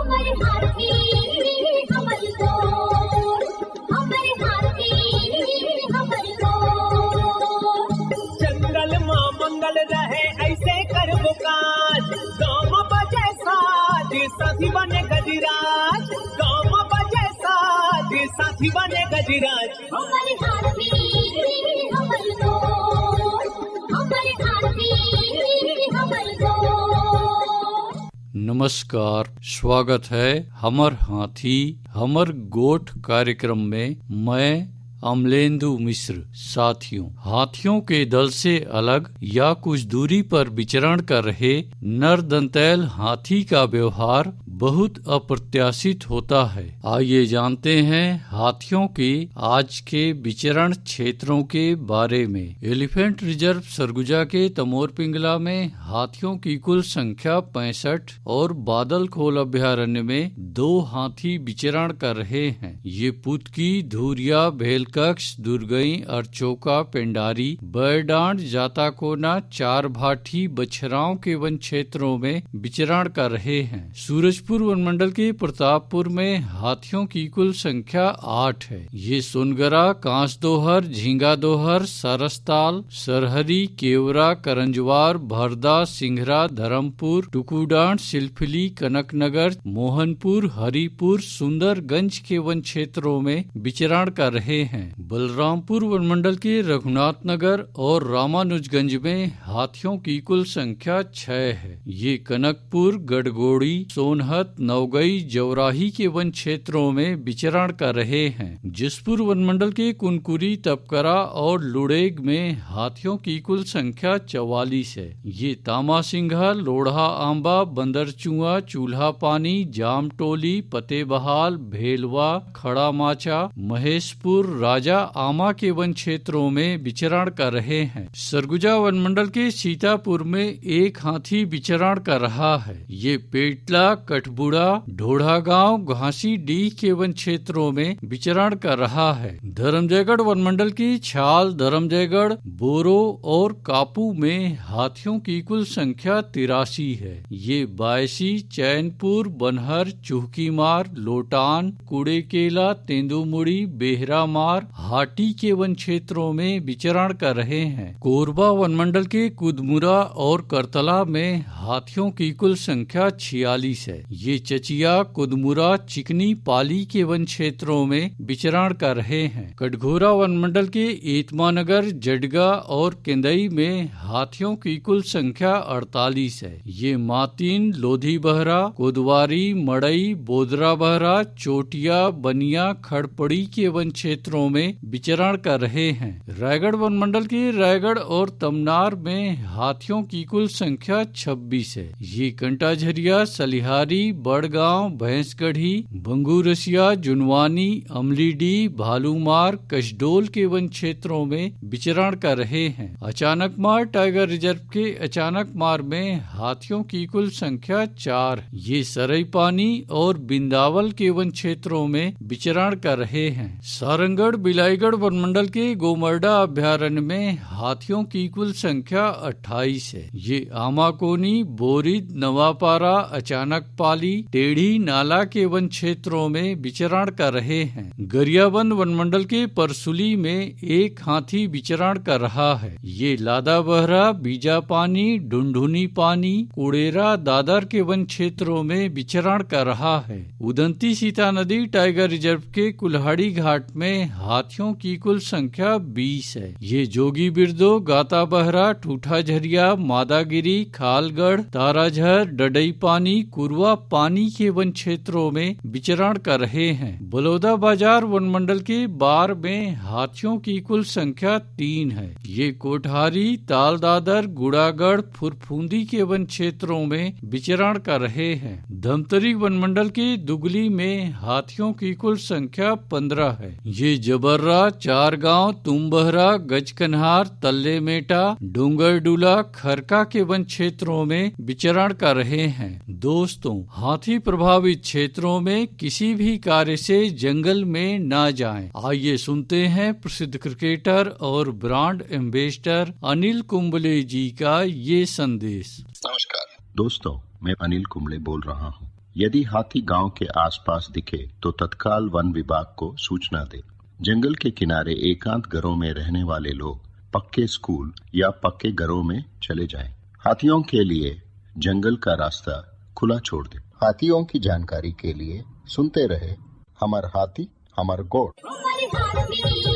हमारे हाथी हमर गोर, हमारे हाथी हमर गोर। जंगल मां मंगल रहे ऐसे करबो काज, गाँव बजे साज साथी बने गजराज, गाँव बजे साज साथी बने गजराज। हमारे हाथी हमर गोर, हमारे हाथी हमर गोर। नमस्कार, स्वागत है हमर हाथी हमर गोठ कार्यक्रम में। मैं अमलेंदु मिश्र। साथियों, हाथियों के दल से अलग या कुछ दूरी पर विचरण कर रहे नर दंतैल हाथी का व्यवहार बहुत अप्रत्याशित होता है। आइए जानते हैं हाथियों के आज के विचरण क्षेत्रों के बारे में। एलिफेंट रिजर्व सरगुजा के तमोर पिंगला में हाथियों की कुल संख्या 65 और बादल खोल अभ्यारण्य में 2 हाथी विचरण कर रहे हैं। ये पुतकी, धुरिया, भेलकक्ष, दुर्गई, अरचोका, पेंडारी, बैरडांड, जाताकोना, चार भाठी, बछराओं के वन क्षेत्रों में विचरण कर रहे हैं। सूरजपुर वनमंडल के प्रतापपुर में हाथियों की कुल संख्या 8 है। ये सोनगरा, कांस दोहर, झींगा दोहर, सरसताल, सरहरी, केवरा, करंजवार, भरदा, सिंघरा, धर्मपुर, टुकुडांड, सिलफिली, कनकनगर, मोहनपुर, हरिपुर, सुंदरगंज के वन क्षेत्रों में विचरण कर रहे हैं। बलरामपुर वनमंडल के रघुनाथ नगर और रामानुजगंज में हाथियों की कुल संख्या 6 है। ये कनकपुर, गढ़गोड़ी, सोनहत, नवगई, जौराही के वन क्षेत्रों में विचरण कर रहे हैं। जसपुर वनमंडल के कुनकुरी, तपकरा और लुड़ेग में हाथियों की कुल संख्या 44 है। ये तामासिंघा, लोढ़ा आंबा, बंदरचुआ, चूल्हा पानी, जामटोली, पतेबहाल, भेलवा, खड़ा माचा, महेशपुर, राजा आमा के वन क्षेत्रों में विचरण कर रहे हैं। सरगुजा वनमंडल के सीतापुर में एक हाथी विचरण कर रहा है। ये पेटला, कठबुड़ा, ढोढ़ा गांव, घासी डीह के वन क्षेत्रों में विचरण कर रहा है। धर्मजयगढ़ वनमंडल की छाल, धर्मजयगढ़, बोरो और कापू में हाथियों की कुल संख्या 83 है। ये बायसी, चैनपुर, बनहर, चुहकीमार, लोटान, कुड़ेकेला, तेंदुमुड़ी, बेहरामार, हाटी के वन क्षेत्रों में विचरण कर रहे हैं। कोरबा वनमंडल के कुदमुरा और करतला में हाथियों की कुल संख्या 46 है। ये चचिया, कुदमुरा, चिकनी, पाली के वन क्षेत्रों में विचरण कर रहे हैं। कटघोरा वनमंडल के एतमानगर, जडगा और केंदई में हाथियों की कुल संख्या 48 है। ये मातीन, लोधी बहरा, कोदवारी, मड़ई, बोदरा बहरा, चोटिया, बनिया, खड़पड़ी के वन क्षेत्रों में विचरण कर रहे हैं। रायगढ़ वनमंडल के रायगढ़ और तमनार में हाथियों की कुल संख्या 26 है। ये कंटाझरिया, सलिहारी, बड़गांव, भैंसगढ़ी, बंगूरसिया, जुनवानी, अमलीडी, भालूमार, कशडोल के वन क्षेत्रों में विचरण कर रहे हैं। अचानकमार टाइगर रिजर्व के अचानकमार में हाथियों की कुल संख्या 4। ये सरईपानी और बिंदावल के वन क्षेत्रों में विचरण कर रहे हैं। सारंगढ़ बिलाईगढ़ वनमंडल के गोमर्डा अभ्यारण्य में हाथियों की कुल संख्या 28 है। ये आमाकोनी, बोरिद, नवापारा, अचानक पाली, टेढ़ी नाला के वन क्षेत्रों में विचरण कर रहे हैं। गरियाबंद वनमंडल के परसुली में एक हाथी विचरण कर रहा है। ये लादा बहरा, बीजा पानी, ढुंढुनी पानी, कुड़ेरा, दादर के वन क्षेत्रों में विचरण कर रहा है। उदंती सीता नदी टाइगर रिजर्व के कुल्हाड़ी घाट में हाथियों की कुल संख्या 20 है। ये जोगी बिरदो, गाता बहरा, ठूठा झरिया, मादागिरी, खालगढ़, ताराझर, डडई पानी, कुरवा पानी के वन क्षेत्रों में विचरण कर रहे हैं। बलौदा बाजार वनमंडल के बार में हाथियों की कुल संख्या 3 है। ये कोठारी, ताल दादर, गुड़ागढ़, फुरफुंदी के वन क्षेत्रों में विचरण कर रहे हैं। धमतरी वनमंडल के दुगली में हाथियों की कुल संख्या 15 है। ये जबर्रा, चारगांव, तुम्बहरा, गजकन्हार, तल्ले मेटा, डूंगरडूला, खरका के वन क्षेत्रों में विचरण कर रहे हैं। दोस्तों, हाथी प्रभावित क्षेत्रों में किसी भी कार्य से जंगल में न जाएं। आइए सुनते हैं प्रसिद्ध क्रिकेटर और ब्रांड एम्बेसडर अनिल कुंबले जी का ये संदेश। नमस्कार दोस्तों, मैं अनिल कुंबले बोल रहा हूँ। यदि हाथी गांव के आसपास दिखे तो तत्काल वन विभाग को सूचना दे। जंगल के किनारे एकांत घरों में रहने वाले लोग पक्के स्कूल या पक्के घरों में चले जाएं। हाथियों के लिए जंगल का रास्ता खुला छोड़ दे। हाथियों की जानकारी के लिए सुनते रहे हमर हाथी हमर गोठ। हमर हाथी